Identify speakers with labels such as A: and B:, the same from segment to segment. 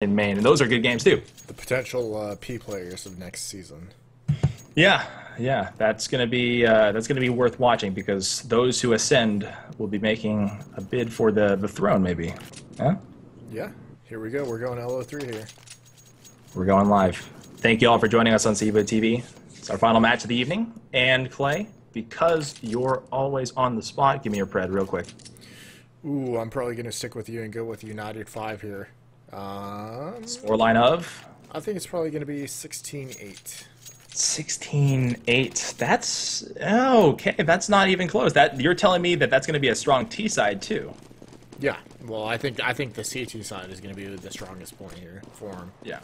A: in Maine, and those are good games too.
B: The potential P players of next season.
A: Yeah, yeah, that's gonna be worth watching because those who ascend will be making a bid for the throne, maybe. Huh?
B: Yeah, here we go. We're going LO3 here.
A: We're going live. Thank you all for joining us on CEVO TV. It's our final match of the evening, and Clay, because you're always on the spot, give me your pred real quick.
B: Ooh, I'm probably gonna stick with you and go with United 5 here.
A: Scoreline of?
B: I think it's probably gonna be 16-8.
A: 16-8. That's okay. That's not even close. That you're telling me that that's going to be a strong T side too.
B: Yeah. Well, I think the CT side is going to be the strongest point here for him.
A: Yeah.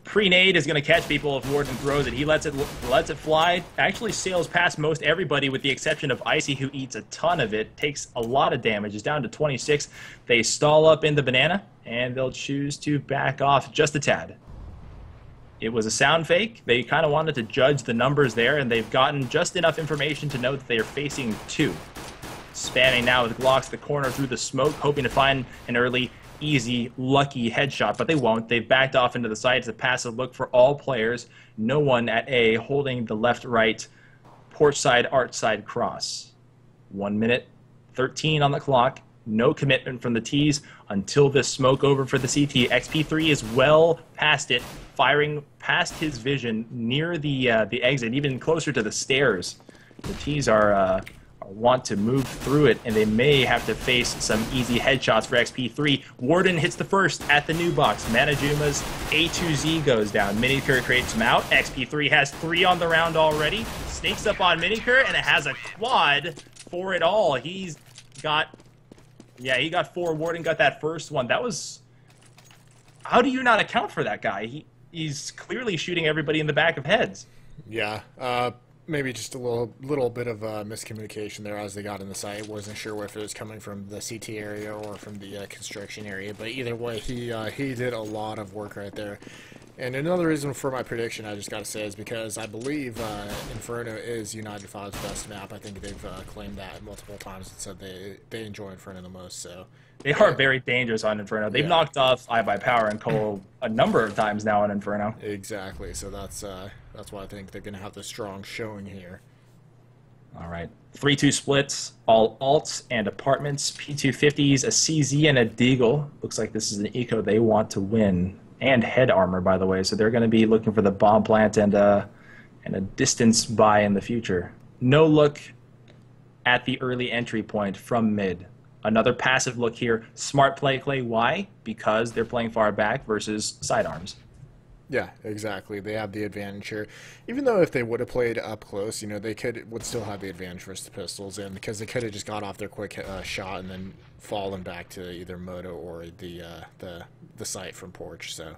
A: Pre-nade is going to catch people if Warden throws it. He lets it fly. Actually sails past most everybody with the exception of Icy, who eats a ton of it. Takes a lot of damage. Is down to 26. They stall up in the banana, and they'll choose to back off just a tad. It was a sound fake. They kind of wanted to judge the numbers there, and they've gotten just enough information to know that they are facing 2. Spamming now with Glocks the corner through the smoke, hoping to find an early, easy, lucky headshot, but they won't. They've backed off into the side. It's a passive look for all players. No one at A holding the left-right porch side, arch side cross. 1 minute, 13 on the clock. No commitment from the T's until this smoke over for the CT. XP3 is well past it, firing past his vision near the exit, even closer to the stairs. The T's are want to move through it, and they may have to face some easy headshots for XP3. Warden hits the first at the new box. Manajuma's A2Z goes down. Minicur creates him out. XP3 has 3 on the round already. Sneaks up on Minicur, and it has a quad for it all. He's got... Yeah, he got 4. Warden got that first one. That was... How do you not account for that guy? He's clearly shooting everybody in the back of heads.
B: Yeah, maybe just a little bit of miscommunication there as they got in the site. Wasn't sure if it was coming from the CT area or from the construction area, but either way, he did a lot of work right there. And another reason for my prediction, I just got to say, is because I believe Inferno is United 5's best map. I think they've claimed that multiple times and said they enjoy Inferno the most. So
A: they are very dangerous on Inferno. They've knocked off iBuyPower and Cole a number of times now on Inferno.
B: Exactly. So that's why I think they're going to have the strong showing here.
A: All right. 3-2 splits, all alts and apartments, P250s, a CZ, and a Deagle. Looks like this is an eco they want to win. And head armor, by the way, so they're going to be looking for the bomb plant and a distance buy in the future. No look at the early entry point from mid. Another passive look here. Smart play, Clay. Why? Because they're playing far back versus sidearms.
B: Yeah, exactly. They have the advantage here. Even though if they would have played up close, you know, they would still have the advantage versus the pistols, and because they could have just got off their quick shot and then fallen back to either Moto or the site from porch. So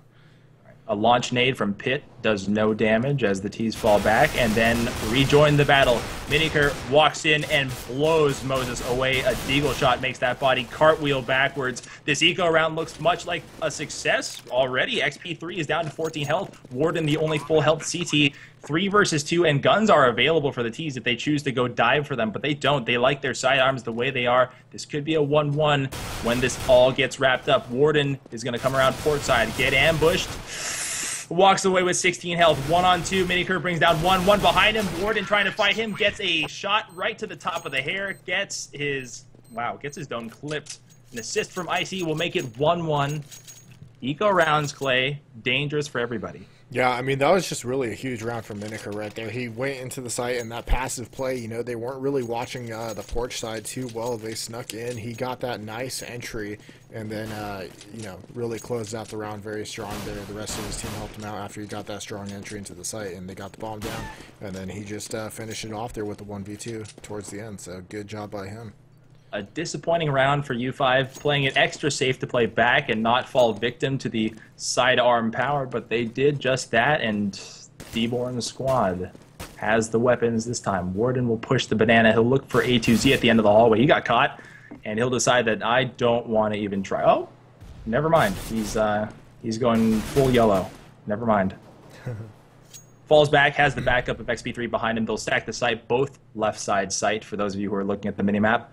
A: a launch nade from Pit does no damage as the T's fall back and then rejoin the battle. Minicur walks in and blows Moses away. A Deagle shot makes that body cartwheel backwards. This eco round looks much like a success already. XP3 is down to 14 health. Warden the only full health CT. 3 versus 2, and guns are available for the T's if they choose to go dive for them, but they don't. They like their sidearms the way they are. This could be a 1-1 when this all gets wrapped up. Warden is going to come around port side, get ambushed, walks away with 16 health. 1-on-2, Minicur brings down 1 behind him. Warden trying to fight him, gets a shot right to the top of the hair, gets his dome clipped. An assist from Icy will make it 1-1. Eco rounds, Clay, dangerous for everybody.
B: Yeah, I mean, that was just really a huge round for Minicur right there. He went into the site, and that passive play, you know, they weren't really watching the porch side too well. They snuck in. He got that nice entry, and then, you know, really closed out the round very strong there. The rest of his team helped him out after he got that strong entry into the site, and they got the bomb down, and then he just finished it off there with the 1v2 towards the end, so good job by him.
A: A disappointing round for U5, playing it extra safe to play back and not fall victim to the sidearm power, but they did just that, and Deborn's squad has the weapons this time. Warden will push the banana. He'll look for A2Z at the end of the hallway. He got caught, and he'll decide that I don't want to even try. Oh, never mind. He's going full yellow. Never mind. Falls back, has the backup of XP3 behind him. They'll stack the site, both left side site, for those of you who are looking at the minimap.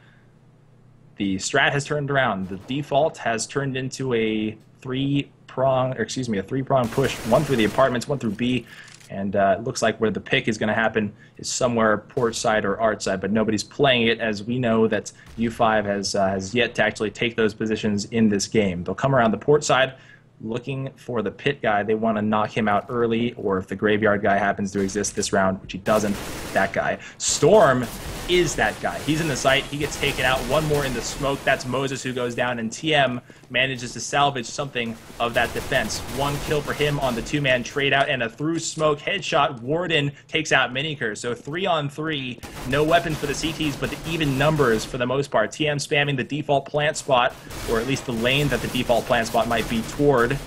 A: The strat has turned around. The default has turned into a a three-prong push, one through the apartments, one through B, and it looks like where the pick is going to happen is somewhere port side or art side, but nobody's playing it, as we know that U5 has yet to actually take those positions in this game. They'll come around the port side, looking for the pit guy. They want to knock him out early, or if the graveyard guy happens to exist this round, which he doesn't, that guy. Storm is that guy. He's in the site. He gets taken out. One more in the smoke. That's Moses who goes down, and TM manages to salvage something of that defense. One kill for him on the two-man trade out, and a through smoke headshot. Warden takes out Miniker. So 3-on-3. No weapons for the CTs, but the even numbers for the most part. TM spamming the default plant spot, or at least the lane that the default plant spot might be toward.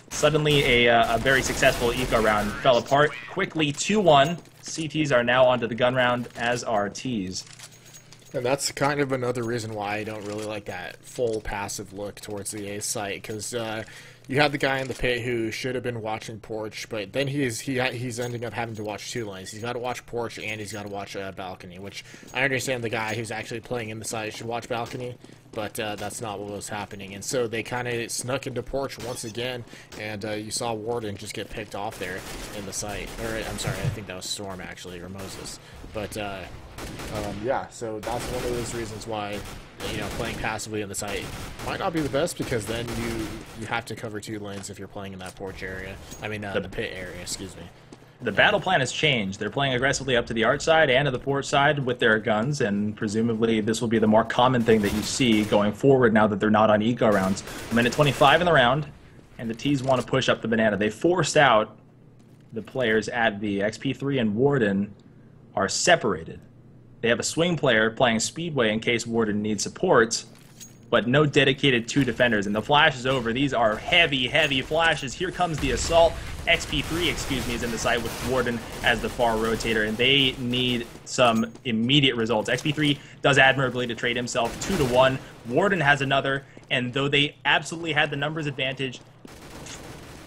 A: Suddenly, a very successful eco round fell apart quickly. 2-1. CTs are now onto the gun round, as are Ts.
B: And that's kind of another reason why I don't really like that full passive look towards the A site, because you have the guy in the pit who should have been watching Porch, but then he's ending up having to watch two lanes. He's got to watch Porch and he's got to watch Balcony, which I understand the guy who's actually playing in the site should watch Balcony, but that's not what was happening. And so they kind of snuck into Porch once again, and you saw Warden just get picked off there in the site. Or I'm sorry, I think that was Storm actually, or Moses. But yeah, so that's one of those reasons why, you know, playing passively in the site might not be the best, because then you have to cover two lanes if you're playing in that porch area. I mean, the pit area, excuse me.
A: The battle plan has changed. They're playing aggressively up to the art side and to the port side with their guns, and presumably this will be the more common thing that you see going forward now that they're not on eco rounds. Minute 25 in the round, and the Ts want to push up the banana. They forced out the players at the XP3 and Warden are separated. They have a swing player playing Speedway in case Warden needs support, but no dedicated two defenders. And the flash is over. These are heavy, heavy flashes. Here comes the assault. XP3, excuse me, is in the side with Warden as the far rotator, and they need some immediate results. XP3 does admirably to trade himself 2-1. Warden has another, and though they absolutely had the numbers advantage,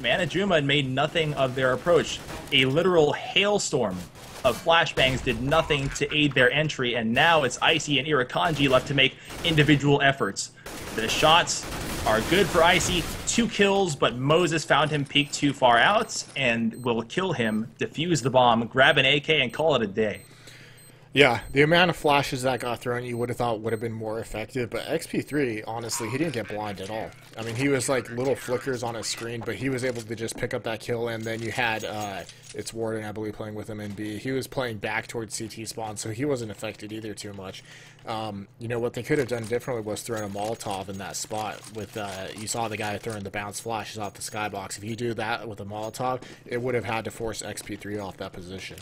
A: Manajuma made nothing of their approach. A literal hailstorm of flashbangs did nothing to aid their entry, and now it's Icy and Irakanji left to make individual efforts. The shots are good for Icy, 2 kills, but Moses found him peeked too far out and will kill him, defuse the bomb, grab an AK, and call it a day.
B: Yeah, the amount of flashes that got thrown you would have thought would have been more effective, but XP3, honestly, he didn't get blind at all. I mean, he was like little flickers on his screen, but he was able to just pick up that kill, and then you had, it's Warden, I believe, playing with him in B. He was playing back towards CT spawn, so he wasn't affected either too much. You know, what they could have done differently was thrown a Molotov in that spot with, you saw the guy throwing the bounce flashes off the skybox. If you do that with a Molotov, it would have had to force XP3 off that position.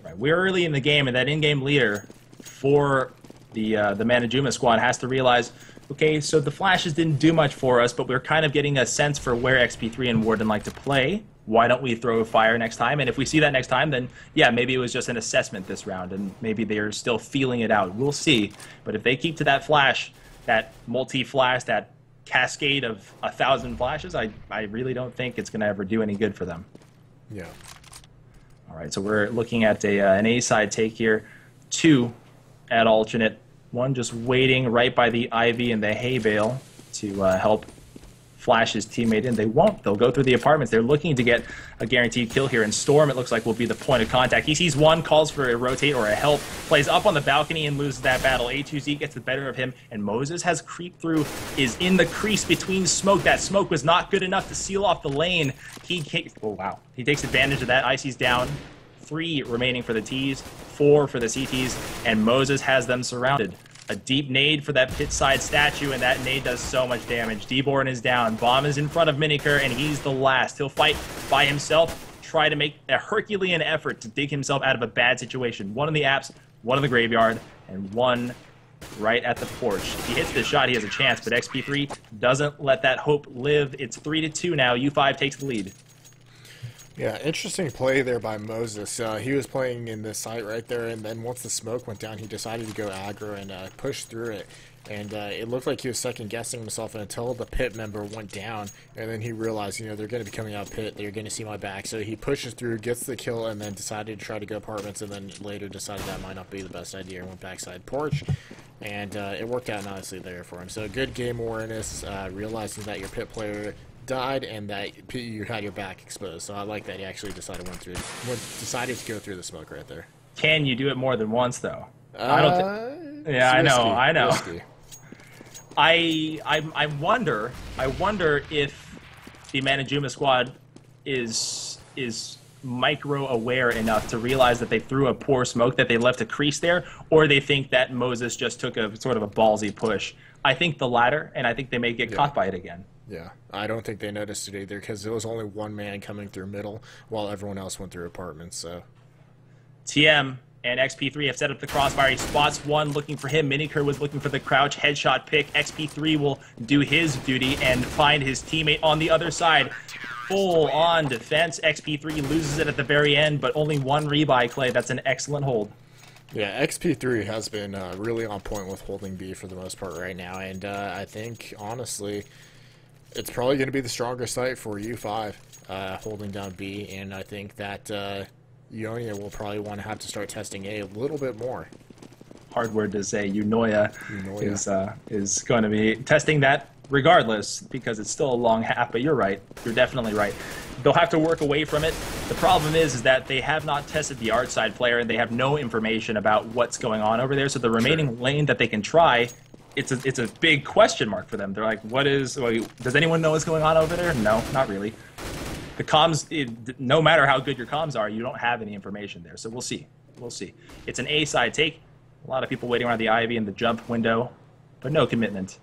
A: Right. We're early in the game, and that in-game leader for the Manajuma squad has to realize, okay, so the flashes didn't do much for us, but we're kind of getting a sense for where XP3 and Warden like to play. Why don't we throw fire next time? And if we see that next time, then yeah, maybe it was just an assessment this round, and maybe they're still feeling it out. We'll see. But if they keep to that flash, that multi-flash, that cascade of 1,000 flashes, I really don't think it's going to ever do any good for them.
B: Yeah.
A: All right, so we're looking at an A-side take here. 2 at alternate. 1 just waiting right by the ivy and the hay bale to help flash his teammate in. They won't. They'll go through the apartments. They're looking to get a guaranteed kill here. And Storm, it looks like, will be the point of contact. He sees one, calls for a rotate or a help, plays up on the balcony and loses that battle. A2Z gets the better of him, and Moses has creeped through, is in the crease between smoke. That smoke was not good enough to seal off the lane. He takes advantage of that. Icy's down. 3 remaining for the Ts, 4 for the CTs, and Moses has them surrounded. A deep nade for that pit side statue, and that nade does so much damage. Deborn is down. Bomb is in front of Miniker, and he's the last. He'll fight by himself, try to make a Herculean effort to dig himself out of a bad situation. 1 in the apps, 1 in the graveyard, and 1 right at the porch. If he hits this shot, he has a chance, but XP3 doesn't let that hope live. It's 3-2 now. U5 takes the lead.
B: Yeah, interesting play there by Moses. He was playing in the site right there, and then once the smoke went down, he decided to go aggro and push through it. And it looked like he was second-guessing himself until the pit member went down, and then he realized, they're going to be coming out pit, they're going to see my back, so he pushes through, gets the kill, and then decided to try to go apartments, and then later decided that might not be the best idea and went backside porch, and it worked out nicely there for him. So good game awareness, realizing that your pit player died and that you had your back exposed. So I like that he actually decided decided to go through the smoke right there.
A: Can you do it more than once though? I don't. Yeah, I know. Risky. I wonder if the Manajuma squad is micro aware enough to realize that they threw a poor smoke, that they left a crease there, or they think that Moses just took a sort of a ballsy push. I think the latter, and I think they may get caught by it again.
B: Yeah, I don't think they noticed it either because there was only one man coming through middle while everyone else went through apartments. So
A: TM and XP3 have set up the crossfire. He spots one, looking for him. Miniker was looking for the crouch headshot pick. XP3 will do his duty and find his teammate on the other side. Full on defense. XP3 loses it at the very end, but only one rebuy, Clay. That's an excellent hold.
B: Yeah, XP3 has been really on point with holding B for the most part right now, and I think, honestly, it's probably going to be the stronger site for U5 holding down B, and I think that Eunoia will probably want to have to start testing A little bit more.
A: Hard word to say. Eunoia. Is going to be testing that regardless because it's still a long half, but you're right. You're definitely right. They'll have to work away from it. The problem is that they have not tested the art side player and they have no information about what's going on over there. So the remaining lane that they can try, it's a big question mark for them. They're like, does anyone know what's going on over there? No, not really. The comms, no matter how good your comms are, you don't have any information there. So we'll see. We'll see. It's an A side take. A lot of people waiting around the Ivy and the jump window, but no commitment.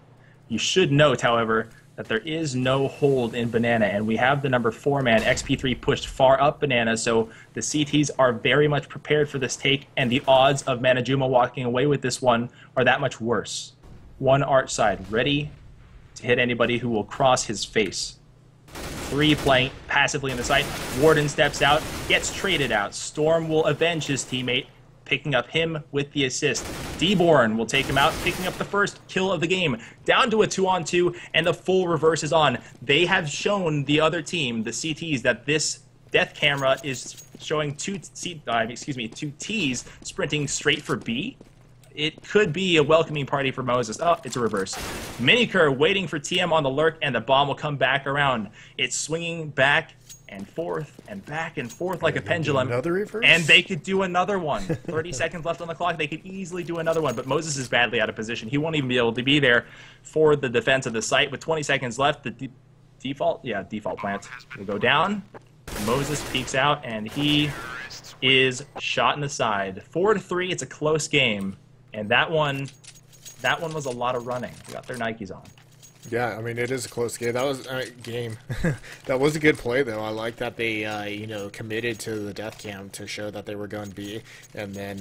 A: You should note, however, that there is no hold in Banana, and we have the number 4 man, XP3, pushed far up Banana, so the CTs are very much prepared for this take, and the odds of Manajuma walking away with this one are that much worse. One art side, ready to hit anybody who will cross his face. 3 playing passively in the site. Warden steps out, gets traded out. Storm will avenge his teammate, picking up him with the assist. D-Born will take him out, picking up the first kill of the game. Down to a 2-on-2, and the full reverse is on. They have shown the other team, the CTs, that this death camera is showing two Ts sprinting straight for B. It could be a welcoming party for Moses. Oh, it's a reverse. Miniker waiting for TM on the lurk, and the bomb will come back around. It's swinging back and forth and back and forth like a pendulum.
B: Another reverse?
A: And they could do another one. 30 seconds left on the clock. They could easily do another one, but Moses is badly out of position. He won't even be able to be there for the defense of the site. With 20 seconds left, the default plant will go down. Moses peeks out, and he is shot in the side. 4-3, it's a close game. And that one was a lot of running. They got their Nikes on.
B: Yeah, I mean, it is a close game. That was game. That was a good play, though. I like that they, committed to the death cam to show that they were going to be. And then,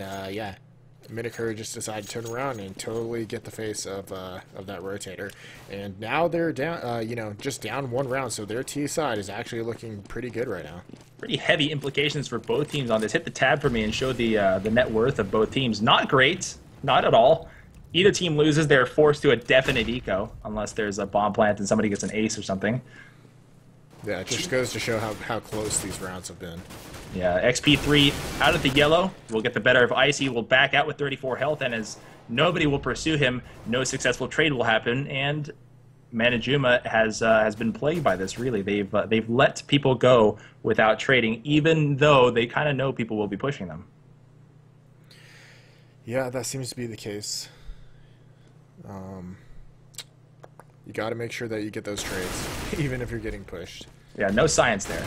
B: Miniker just decided to turn around and totally get the face of that rotator. And now they're down, just down 1 round. So their T side is actually looking pretty good right now.
A: Pretty heavy implications for both teams on this. Hit the tab for me and show the net worth of both teams. Not great. Not at all. Either team loses, they're forced to a definite eco, unless there's a bomb plant and somebody gets an ace or something.
B: Yeah, it just goes to show how close these rounds have been.
A: Yeah, XP3 out of the yellow will get the better of Icy, will back out with 34 health, and as nobody will pursue him, no successful trade will happen, and Manajuma has been plagued by this, really. They've let people go without trading, even though they kind of know people will be pushing them.
B: Yeah, that seems to be the case. You got to make sure that you get those trades, even if you're getting pushed.
A: Yeah, no science there.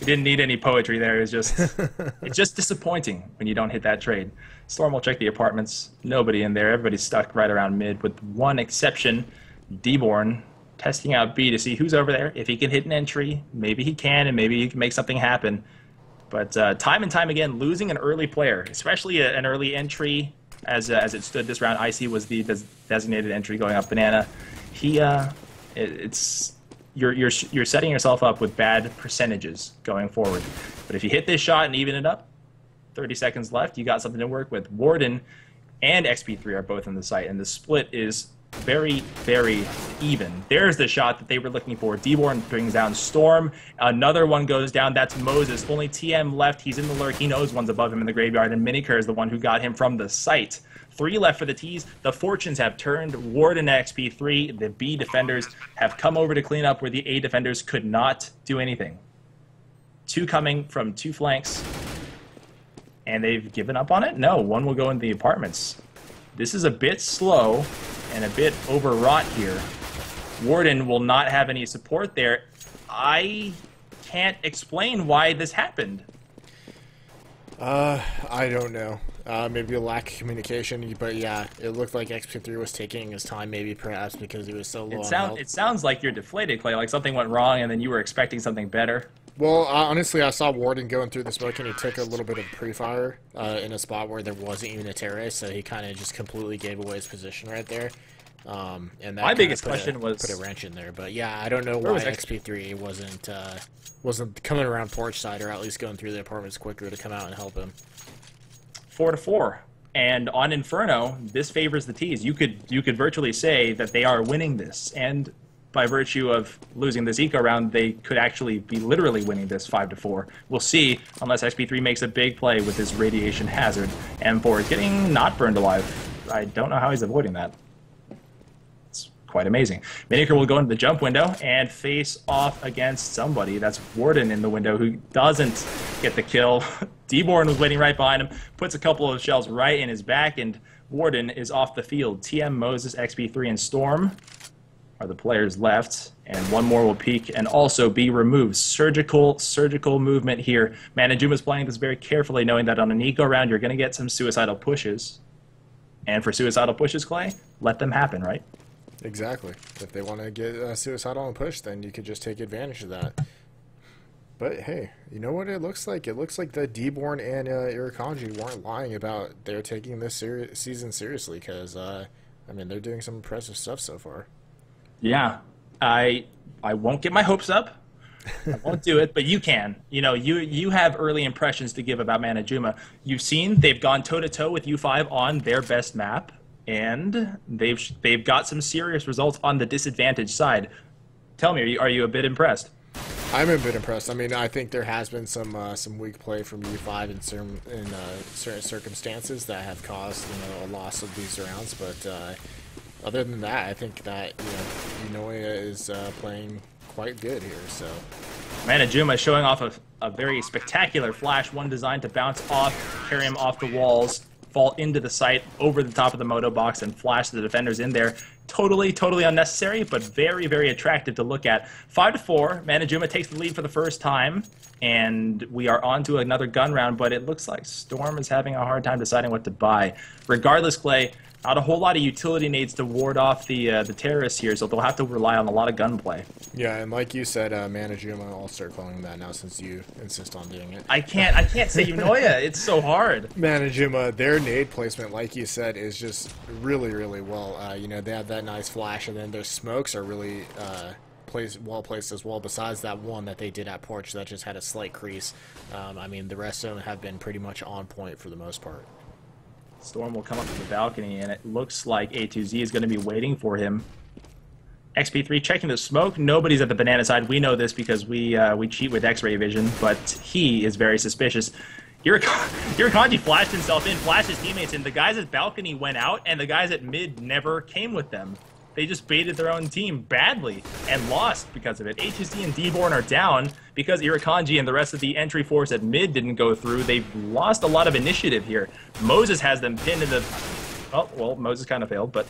A: We didn't need any poetry there. It's just disappointing when you don't hit that trade. Storm will check the apartments. Nobody in there. Everybody's stuck right around mid, with one exception. D-Born testing out B to see who's over there. If he can hit an entry, maybe he can, and maybe he can make something happen. But time and time again, losing an early player, especially an early entry, as it stood this round. Icy was the designated entry going up Banana. You're setting yourself up with bad percentages going forward. But if you hit this shot and even it up, 30 seconds left, you got something to work with. Warden and XP3 are both in the site, and the split is very, very even. There's the shot that they were looking for. D-Born brings down Storm. Another one goes down. That's Moses. Only TM left. He's in the lurk. He knows one's above him in the graveyard, and Miniker is the one who got him from the site. 3 left for the T's. The fortunes have turned. Warden and XP3, the B defenders, have come over to clean up where the A defenders could not do anything. 2 coming from 2 flanks. And they've given up on it? No, 1 will go in the apartments. This is a bit slow and a bit overwrought here. Warden will not have any support there. I can't explain why this happened.
B: I don't know. Maybe a lack of communication, but yeah, it looked like XP3 was taking his time, maybe perhaps because he was so low on health.
A: It sounds like you're deflated, Clay, like something went wrong and then you were expecting something better.
B: Well, honestly, I saw Warden going through the smoke and he took a little bit of pre-fire in a spot where there wasn't even a terrace, so he kind of just completely gave away his position right there. And that
A: my biggest question was
B: put a wrench in there, but yeah, I don't know why XP3 wasn't coming around porch side or at least going through the apartments quicker to come out and help him.
A: 4-4, and on Inferno, this favors the T's. You could virtually say that they are winning this, and by virtue of losing this eco round, they could actually be literally winning this 5-4. We'll see, unless XP3 makes a big play with his radiation hazard. M4 is getting not burned alive. I don't know how he's avoiding that. It's quite amazing. Miniker will go into the jump window and face off against somebody. That's Warden in the window, who doesn't get the kill. D-Born was waiting right behind him, puts a couple of shells right in his back, and Warden is off the field. TM, Moses, XP3, and Storm are the players left, and 1 more will peek and also be removed. Surgical movement here. Manajuma's playing this very carefully, knowing that on an eco round you're going to get some suicidal pushes. And for suicidal pushes, Clay, let them happen, right?
B: Exactly. If they want to get suicidal and push, then you could just take advantage of that. But hey, you know what it looks like? It looks like that D-Born and Irakanji weren't lying about they're taking this season seriously, because I mean, they're doing some impressive stuff so far.
A: Yeah, I won't get my hopes up. I won't do it, but you can. You know, you have early impressions to give about Manajuma. You've seen they've gone toe-to-toe with U5 on their best map, and they've got some serious results on the disadvantaged side. Tell me, are you a bit impressed?
B: I'm a bit impressed. I mean, I think there has been some weak play from U5 in certain circumstances that have caused a loss of these rounds, but other than that, I think that Eunoia is playing quite good here. So
A: Manajuma showing off a very spectacular flash, one designed to bounce off, carry him off the walls, fall into the site, over the top of the moto box, and flash the defenders in there. Totally unnecessary, but very, very attractive to look at. 5-4, Manajuma takes the lead for the first time, and we are on to another gun round, but it looks like Storm is having a hard time deciding what to buy. Regardless, Clay, not a whole lot of utility nades to ward off the terrorists here, so they'll have to rely on a lot of gunplay.
B: Yeah, and like you said, Manajuma, I'll start calling that now since you insist on doing it.
A: I can't say Eunoia. It's so hard.
B: Manajuma, their nade placement, like you said, is just really, really well. They have that nice flash, and then their smokes are really well placed as well. Besides that one that they did at Porch that just had a slight crease, I mean, the rest of them have been pretty much on point for the most part.
A: Storm will come up to the balcony, and it looks like A2Z is going to be waiting for him. XP3 checking the smoke. Nobody's at the banana side. We know this because we cheat with X-ray vision, but he is very suspicious. Irakanji flashed himself in, flashed his teammates in. The guys at balcony went out, and the guys at mid never came with them. They just baited their own team badly and lost because of it. A2Z and D-Born are down because Irakanji and the rest of the entry force at mid didn't go through. They've lost a lot of initiative here. Moses has them pinned in the... Oh, well, Moses kind of failed, but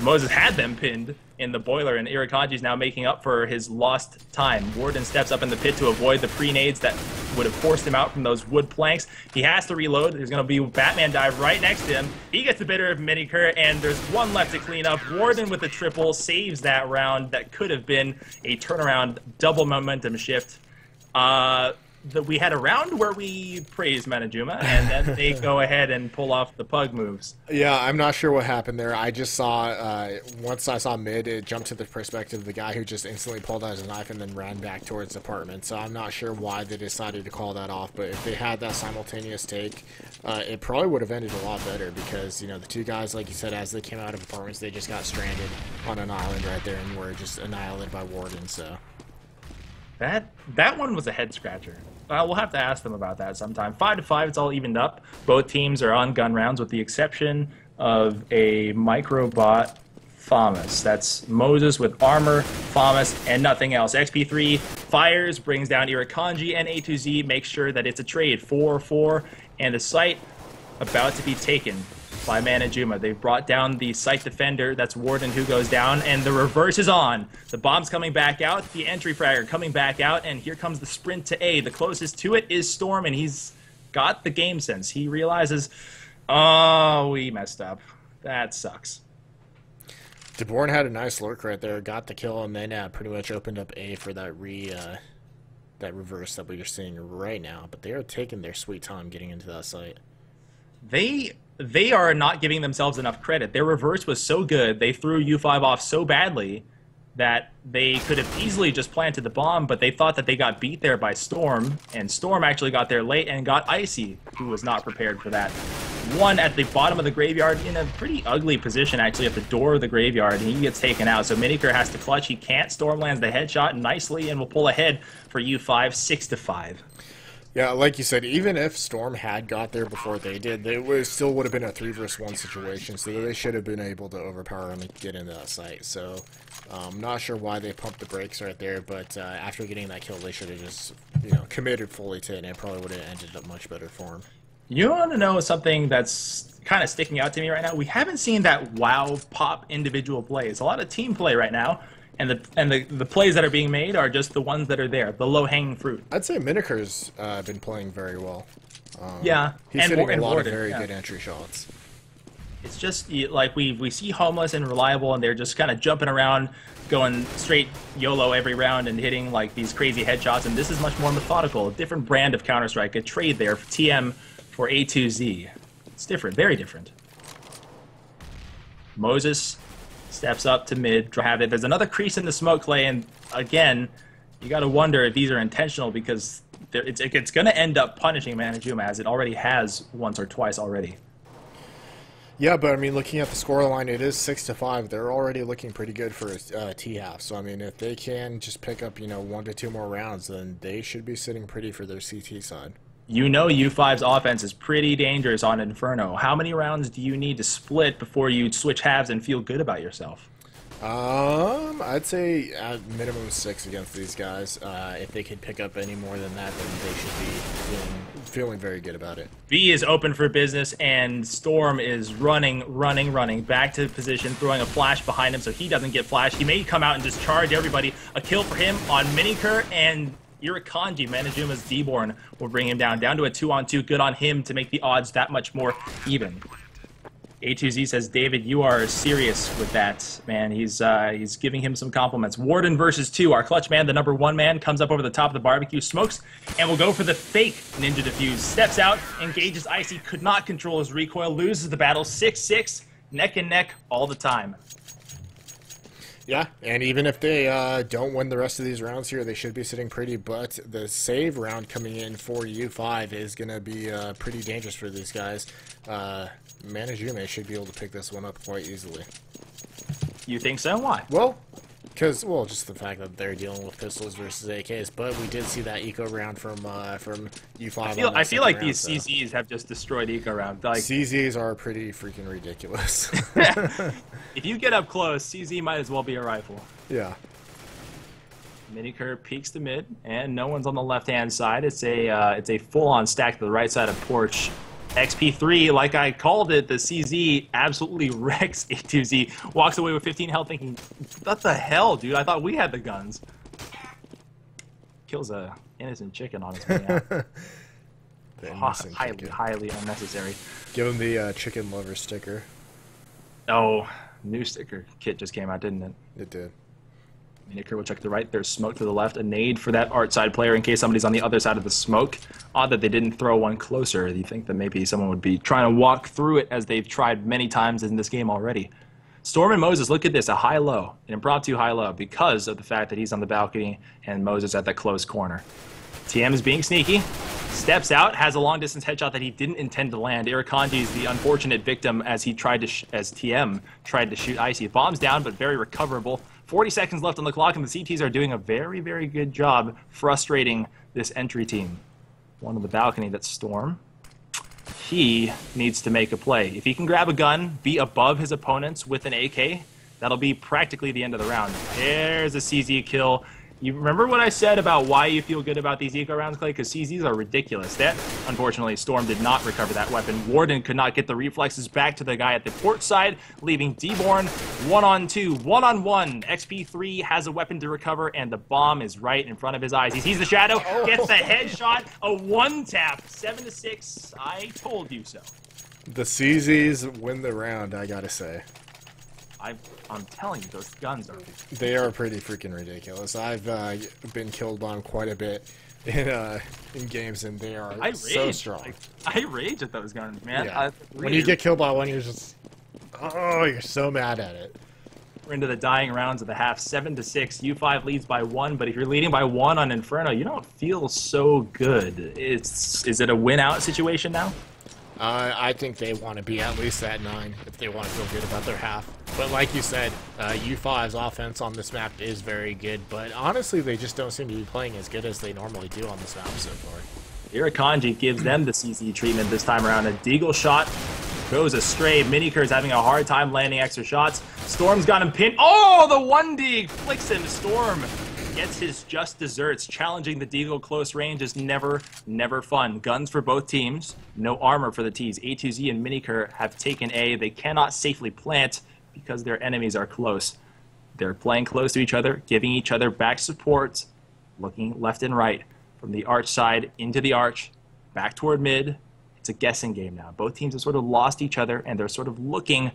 A: Moses had them pinned in the boiler, and Irakanji's now making up for his lost time. Warden steps up in the pit to avoid the pre-nades that would have forced him out from those wood planks. He has to reload. There's going to be Batman dive right next to him. He gets the bitter of Miniker, and there's one left to clean up. Warden with the triple saves that round. That could have been a turnaround double momentum shift. we had a round where we praised Manajuma, and then they go ahead and pull off the pug moves.
B: Yeah, I'm not sure what happened there. I just saw, once I saw mid, it jumped to the perspective of the guy who just instantly pulled out his knife and then ran back towards the apartment. So I'm not sure why they decided to call that off, but if they had that simultaneous take, it probably would have ended a lot better because, you know, the two guys, like you said, as they came out of apartments, they just got stranded on an island right there and were just annihilated by Warden, so...
A: That one was a head scratcher. We'll have to ask them about that sometime. 5-5, it's all evened up. Both teams are on gun rounds with the exception of a microbot Thomas. That's Moses with armor, Thomas, and nothing else. XP3 fires, brings down Irakanji, and A2Z makes sure that it's a trade. 4-4, and the site about to be taken by Manajuma. They've brought down the site defender. That's Warden who goes down, and the reverse is on. The bomb's coming back out, the entry fragger coming back out, and here comes the sprint to A. The closest to it is Storm, and he's got the game sense. He realizes, oh, we messed up. That sucks.
B: DeBorn had a nice lurk right there, got the kill, and then pretty much opened up A for that that reverse that we are seeing right now. But they are taking their sweet time getting into that site.
A: They are not giving themselves enough credit. Their reverse was so good, they threw U5 off so badly that they could have easily just planted the bomb, but they thought that they got beat there by Storm, and Storm actually got there late and got Icy, who was not prepared for that. One at the bottom of the graveyard in a pretty ugly position, actually, at the door of the graveyard, and he gets taken out. So Miniker has to clutch. He can't. Storm lands the headshot nicely and will pull ahead for U5, 6-5.
B: Yeah, like you said, even if Storm had got there before they did, it still would have been a 3-versus-1 situation, so they should have been able to overpower him and get into that site. So, I'm not sure why they pumped the brakes right there, but after getting that kill, they should have just, you know, committed fully to it, and it probably would have ended up much better for him.
A: You want to know something that's kind of sticking out to me right now? We haven't seen that wow pop individual plays. A lot of team play right now. And the plays that are being made are just the ones that are there, the low-hanging fruit.
B: I'd say Miniker's been playing very well.
A: Yeah.
B: He's hitting a lot of very good entry shots.
A: It's just like we see Homeless and Reliable, and they're just kind of jumping around, going straight YOLO every round and hitting like these crazy headshots, and this is much more methodical. A different brand of Counter-Strike, a trade there for TM for A2Z. It's different, very different. Moses steps up to mid, have it. There's another crease in the smoke, Clay, and again, you got to wonder if these are intentional because it's going to end up punishing Manajuma as it already has once or twice already.
B: Yeah, but I mean, looking at the scoreline, it is 6-5. They're already looking pretty good for a T-half. So I mean, if they can just pick up, you know, 1 to 2 more rounds, then they should be sitting pretty for their CT side.
A: You know U5's offense is pretty dangerous on Inferno. How many rounds do you need to split before you switch halves and feel good about yourself?
B: I'd say at minimum 6 against these guys. If they could pick up any more than that, then they should be feeling very good about it.
A: B is open for business, and Storm is running back to position, throwing a flash behind him so he doesn't get flashed. He may come out and just charge everybody. A kill for him on Miniker, and Irakanji, Manajuma's D-Born, will bring him down to a 2-on-2. Good on him to make the odds that much more even. A2Z says, David, you are serious with that, man. He's giving him some compliments. Warden versus 2. Our clutch man, the number 1 man, comes up over the top of the barbecue, smokes, and will go for the fake Ninja Defuse. Steps out, engages Icy, could not control his recoil, loses the battle. 6-6, neck and neck all the time.
B: Yeah, and even if they don't win the rest of these rounds here, they should be sitting pretty, but the save round coming in for U5 is going to be pretty dangerous for these guys. Manajuma should be able to pick this one up quite easily.
A: You think so? Why?
B: Well, just the fact that they're dealing with pistols versus AKs, but we did see that eco round from U5.
A: I feel like these CZs have just destroyed eco round. Like,
B: CZs are pretty freaking ridiculous.
A: If you get up close, CZ might as well be a rifle.
B: Yeah.
A: Miniker peeks to mid, and no one's on the left-hand side. It's a full-on stack to the right side of Porch. XP3, like I called it, the CZ absolutely wrecks A2Z. Walks away with 15 health thinking, what the hell, dude? I thought we had the guns. Kills a innocent chicken on his way out. Highly unnecessary.
B: Give him the chicken lover sticker.
A: Oh, new sticker kit just came out, didn't it?
B: It did.
A: Miniker will check to the right. There's smoke to the left. A nade for that art side player in case somebody's on the other side of the smoke. Odd that they didn't throw one closer. You think that maybe someone would be trying to walk through it as they've tried many times in this game already. Storm and Moses, look at this, a high-low, an impromptu high-low because of the fact that he's on the balcony and Moses at that close corner. TM is being sneaky, steps out, has a long-distance headshot that he didn't intend to land. Irakanji is the unfortunate victim as he tried to, as TM tried to shoot Icy. Bomb's down, but very recoverable. 40 seconds left on the clock, and the CTs are doing a very, very good job frustrating this entry team. One on the balcony, that's Storm. He needs to make a play. If he can grab a gun, be above his opponents with an AK, that'll be practically the end of the round. There's a CZ kill. You remember what I said about why you feel good about these eco rounds, Clay? Because CZs are ridiculous. That, unfortunately, Storm did not recover that weapon. Warden could not get the reflexes back to the guy at the port side, leaving D-Born 1-on-2, 1-on-1. XP3 has a weapon to recover, and the bomb is right in front of his eyes. He sees the shadow, gets the headshot, a one-tap, 7-6. I told you so.
B: The CZs win the round, I gotta say.
A: I'm telling you, those guns are...
B: They are pretty freaking ridiculous. I've been killed on quite a bit in games, and they are so strong.
A: I rage at those guns, man.
B: Yeah. When you get killed by one, you're just... Oh, you're so mad at it.
A: We're into the dying rounds of the half, 7-6. U5 leads by 1, but if you're leading by 1 on Inferno, you don't feel so good. Is it a win-out situation now?
B: I think they want to be at least at 9 if they want to feel good about their half. But like you said, U5's offense on this map is very good, but honestly, they just don't seem to be playing as good as they normally do on this map so far.
A: Irakanji gives them the CC treatment this time around. A Deagle shot goes astray. Miniker is having a hard time landing extra shots. Storm's got him pinned. Oh, the 1D flicks him. Storm gets his just desserts. Challenging the Deagle close range is never, never fun. Guns for both teams. No armor for the T's. A2Z and Miniker have taken A. They cannot safely plant because their enemies are close. They're playing close to each other, giving each other back support, looking left and right. From the arch side into the arch, back toward mid. It's a guessing game now. Both teams have sort of lost each other, and they're sort of looking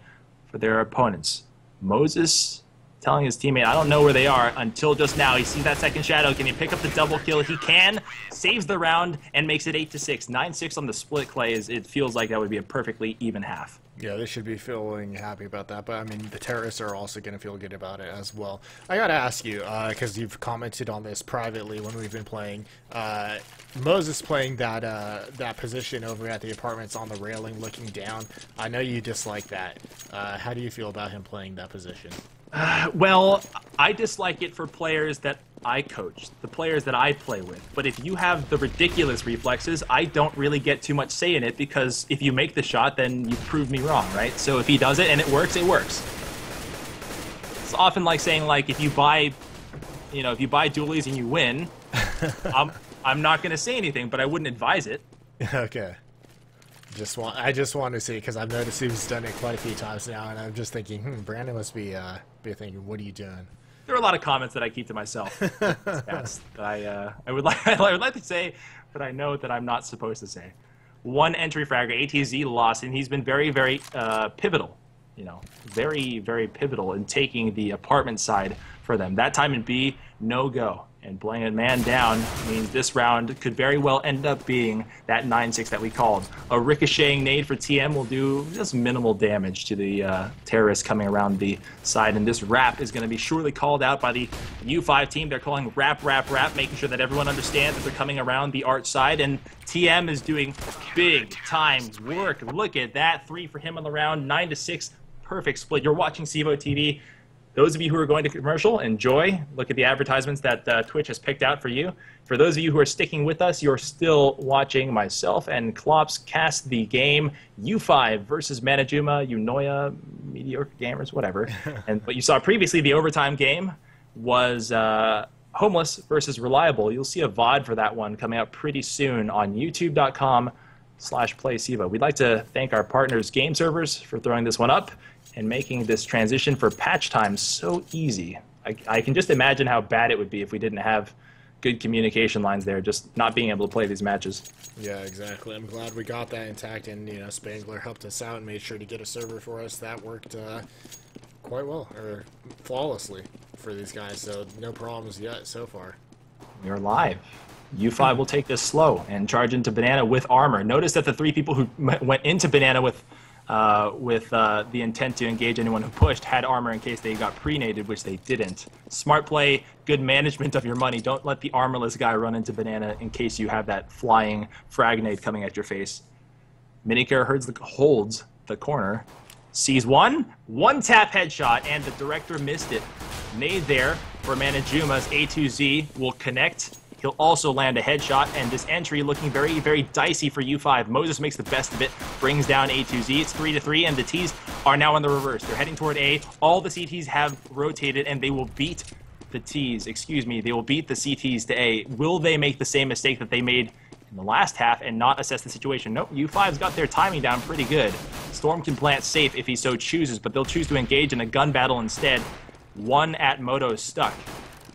A: for their opponents. Moses telling his teammate, I don't know where they are until just now. He sees that second shadow. Can he pick up the double kill? He can. Saves the round and makes it 8-6. 9-6 on the split, Clay. It feels like that would be a perfectly even half.
B: Yeah, they should be feeling happy about that, but I mean, the terrorists are also going to feel good about it as well. I gotta ask you, because you've commented on this privately when we've been playing, Moses playing that position over at the apartments on the railing looking down. I know you dislike that. How do you feel about him playing that position?
A: Well, I dislike it for players that I coach, the players that I play with. But if you have the ridiculous reflexes, I don't really get too much say in it, because if you make the shot, then you prove me wrong, right? So if he does it and it works, it works. It's often like saying, like, if you buy dualies and you win, I'm not going to say anything, but I wouldn't advise it.
B: Okay. I just want to see, because I've noticed he's done it quite a few times now, and I'm just thinking, Brandon must be thinking, what are you doing?
A: There are a lot of comments that I keep to myself. That I would like to say, but I know that I'm not supposed to say. One entry fragger, ATZ lost, and he's been very, very pivotal. Very, very pivotal in taking the apartment side for them. That time in B, no go. And playing a man down means this round could very well end up being that 9-6 that we called. A ricocheting nade for TM will do just minimal damage to the terrorists coming around the side. And this wrap is going to be surely called out by the U5 team. They're calling wrap, making sure that everyone understands that they're coming around the arch side. And TM is doing big time work. Look at that. 3 for him on the round. 9-6. Perfect split. You're watching CEVO TV. Those of you who are going to commercial, enjoy. Look at the advertisements that Twitch has picked out for you. For those of you who are sticking with us, you're still watching myself and Klops cast the game U5 versus Manajuma, Eunoia, Mediocre Gamers, whatever. And what you saw previously, the overtime game, was Homeless versus Reliable. You'll see a VOD for that one coming out pretty soon on youtube.com/playcevo. We'd like to thank our partners, Game Servers, for throwing this one up and making this transition for patch time so easy. I can just imagine how bad it would be if we didn't have good communication lines there, just not being able to play these matches.
B: Yeah, exactly. I'm glad we got that intact, and Spangler helped us out and made sure to get a server for us. That worked quite well, or flawlessly. for these guys, so no problems yet so far.
A: You're live. U5 will take this slow and charge into Banana with armor. Notice that the 3 people who went into Banana with the intent to engage anyone who pushed had armor in case they got pre-naded, which they didn't. Smart play, good management of your money. Don't let the armorless guy run into Banana in case you have that flying frag nade coming at your face. Minikar holds the corner. Sees one tap headshot, and the director missed it. Nade there for Manajuma's A2Z will connect. He'll also land a headshot, and this entry looking very, very dicey for U5. Moses makes the best of it, brings down A2Z. It's 3-3, and the Ts are now in the reverse. They're heading toward A. All the CTs have rotated, and they will beat the Ts. Excuse me, they will beat the CTs to A. Will they make the same mistake that they made in the last half and not assess the situation? Nope, U5's got their timing down pretty good. Storm can plant safe if he so chooses, but they'll choose to engage in a gun battle instead. One at Moto is stuck.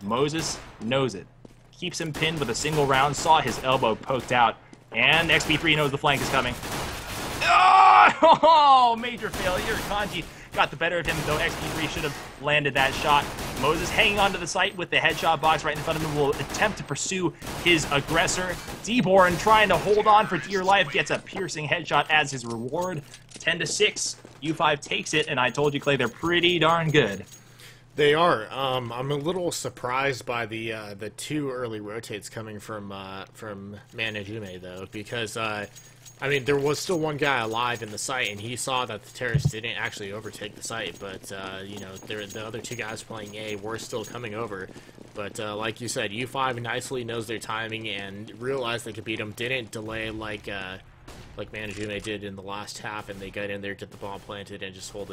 A: Moses knows it. Keeps him pinned with a single round, saw his elbow poked out, and XP3 knows the flank is coming. Oh, major failure. Kanji got the better of him, though XP3 should have landed that shot. Moses hanging onto the site with the headshot box right in front of him will attempt to pursue his aggressor. D-Born trying to hold on for dear life, gets a piercing headshot as his reward. 10-6, U5 takes it, and I told you, Clay, they're pretty darn good.
B: They are. I'm a little surprised by the 2 early rotates coming from Manajume, though, because I mean, there was still one guy alive in the site, and he saw that the terrorists didn't actually overtake the site, but you know, the other 2 guys playing A were still coming over. But like you said, U5 nicely knows their timing and realized they could beat them. Didn't delay like Manajume did in the last half, and they got in there, get the bomb planted, and just held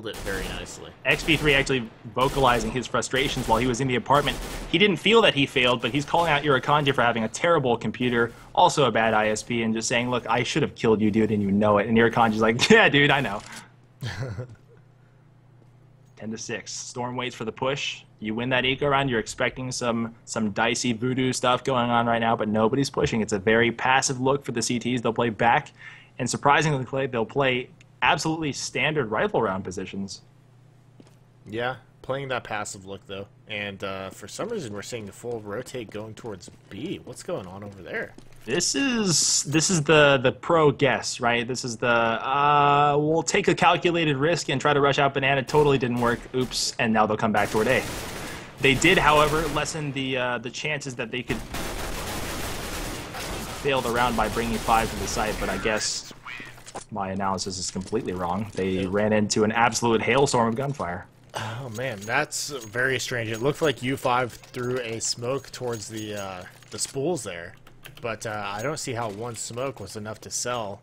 B: it very nicely.
A: XP3 actually vocalizing his frustrations while he was in the apartment. He didn't feel that he failed, but he's calling out Irakanji for having a terrible computer, also a bad ISP, and just saying, look, I should have killed you, dude, and you know it. And Irakanji's like, yeah, dude, I know. 10-6. Storm waits for the push. You win that eco round, you're expecting some dicey voodoo stuff going on right now, but nobody's pushing. It's a very passive look for the CTs. They'll play back, and surprisingly, they'll play absolutely standard rifle round positions.
B: Yeah, playing that passive look, though. And for some reason, we're seeing the full rotate going towards B. What's going on over there?
A: This is the pro guess, right? This is the we'll take a calculated risk and try to rush out Banana. Totally didn't work. Oops, and now they'll come back toward A. They did, however, lessen the chances that they could fail the round by bringing 5 to the site, but I guess my analysis is completely wrong. They ran into an absolute hailstorm of gunfire.
B: Oh man, that's very strange. It looked like U5 threw a smoke towards the spools there. But I don't see how one smoke was enough to sell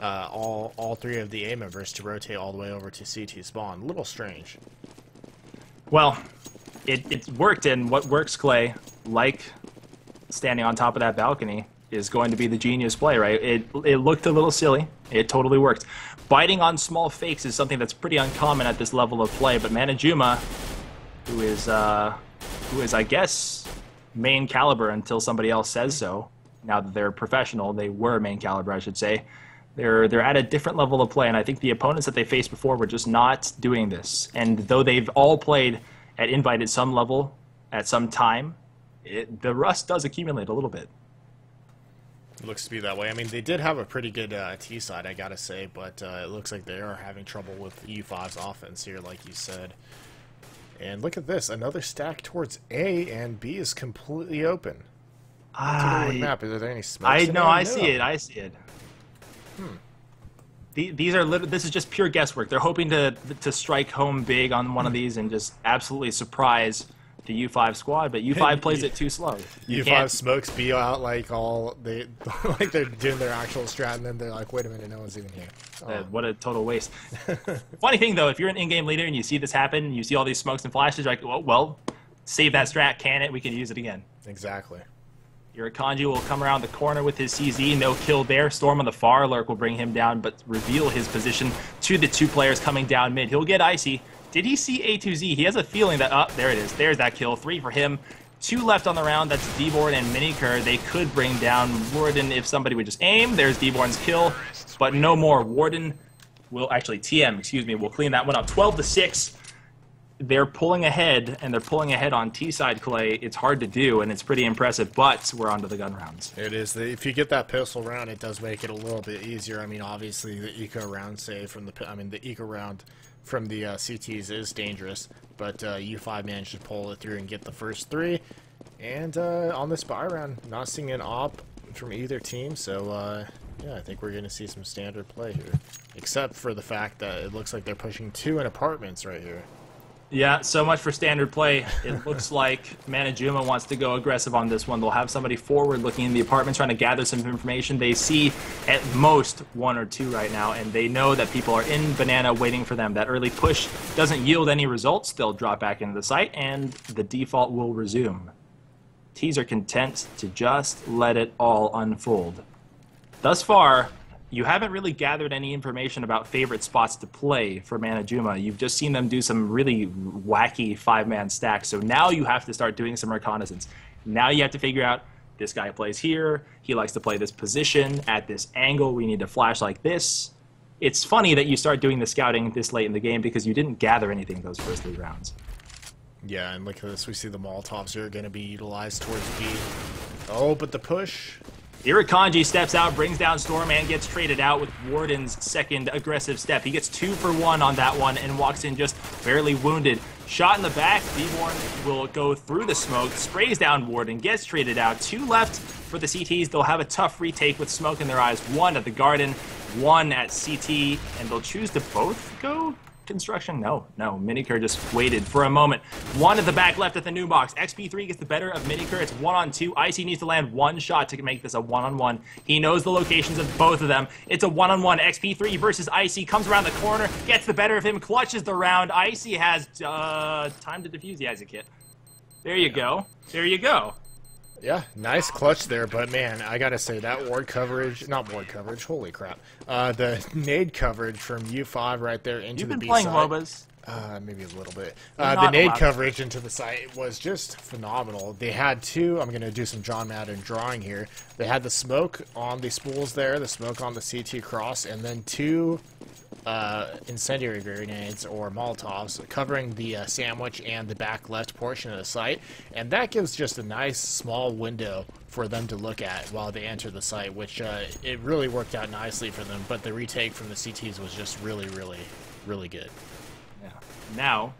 B: all 3 of the A members to rotate all the way over to CT spawn. A little strange.
A: Well, it worked, and what works, Clay, like standing on top of that balcony, is going to be the genius play, right? It looked a little silly. It totally worked. Biting on small fakes is something that's pretty uncommon at this level of play, but Manajuma, who is, I guess, main caliber until somebody else says so. Now that they're professional, they were main caliber, I should say. They're at a different level of play, and I think the opponents that they faced before were just not doing this. And though they've all played at Invite at some level, at some time, the rust does accumulate a little bit.
B: It looks to be that way. I mean, they did have a pretty good T side, I gotta say, but it looks like they are having trouble with U5's offense here, like you said. And look at this, another stack towards A, and B is completely open. Map. Is there any smoke?
A: I see it. I see it. These are this is just pure guesswork. They're hoping to strike home big on one of these and just absolutely surprise the U5 squad, but U5 plays it too slow.
B: U5 smokes B out like like they're doing their actual strat, and then they're like, wait a minute, no one's even here. Oh.
A: What a total waste. Funny thing though, if you're an in-game leader and you see this happen, and you see all these smokes and flashes, you're like, well, save that strat, can it? We can use it again.
B: Exactly.
A: Irakanji will come around the corner with his CZ, no kill there. Storm on the far lurk will bring him down, but reveal his position to the 2 players coming down mid. He'll get icy. Did he see A2Z? He has a feeling that, there it is. There's that kill. 3 for him. 2 left on the round. That's D-Born and Miniker. They could bring down Warden if somebody would just aim. There's D-Born's kill, but no more. Warden will, actually TM, excuse me, will clean that one up. 12-6. they're pulling ahead, and they're pulling ahead on T-side, Clay. It's hard to do, and it's pretty impressive, but we're onto the gun rounds.
B: It is. If you get that pistol round, it does make it a little bit easier. I mean, obviously, the eco round the eco round from the CTs is dangerous, but U5 managed to pull it through and get the first 3. And on this buy round, not seeing an op from either team, so yeah, I think we're going to see some standard play here. Except for the fact that it looks like they're pushing 2 in apartments right here.
A: Yeah, so much for standard play. It looks like Manajuma wants to go aggressive on this one. They'll have somebody forward looking in the apartment trying to gather some information. They see at most 1 or 2 right now, and they know that people are in Banana waiting for them. That early push doesn't yield any results. They'll drop back into the site, and the default will resume. T's are content to just let it all unfold. Thus far, you haven't really gathered any information about favorite spots to play for Manajuma. You've just seen them do some really wacky 5-man stacks. So now you have to start doing some reconnaissance. Now you have to figure out, this guy plays here, he likes to play this position, at this angle, we need to flash like this. It's funny that you start doing the scouting this late in the game because you didn't gather anything those first 3 rounds.
B: Yeah, and look at this. We see the Molotovs are going to be utilized towards B. Oh, but the push...
A: Irakanji steps out, brings down Storm, and gets traded out with Warden's second aggressive step. He gets 2 for 1 on that one and walks in just barely wounded. Shot in the back, D-Born will go through the smoke, sprays down Warden, gets traded out. 2 left for the CTs. They'll have a tough retake with smoke in their eyes. 1 at the Garden, 1 at CT, and they'll choose to both go construction? No. Miniker just waited for a moment. 1 at the back left at the new box. XP3 gets the better of Miniker. It's 1-on-2. Icy needs to land 1 shot to make this a 1-on-1. He knows the locations of both of them. It's a 1-on-1. XP3 versus Icy. Comes around the corner, gets the better of him, clutches the round. Icy has time to defuse the Isaac hit. There you go. There you go.
B: Yeah, nice clutch there, but man, I gotta say, that ward coverage, not ward coverage, holy crap. The nade coverage from U5 right there into the B side.
A: You've been playing MOBAs?
B: Maybe a little bit. The nade coverage into the site was just phenomenal. They had 2, I'm gonna do some John Madden drawing here. They had the smoke on the spools there, the smoke on the CT cross, and then 2 incendiary grenades or Molotovs covering the sandwich and the back left portion of the site, and that gives just a nice small window for them to look at while they enter the site, which it really worked out nicely for them, but the retake from the CTs was just really good.
A: Yeah. Now,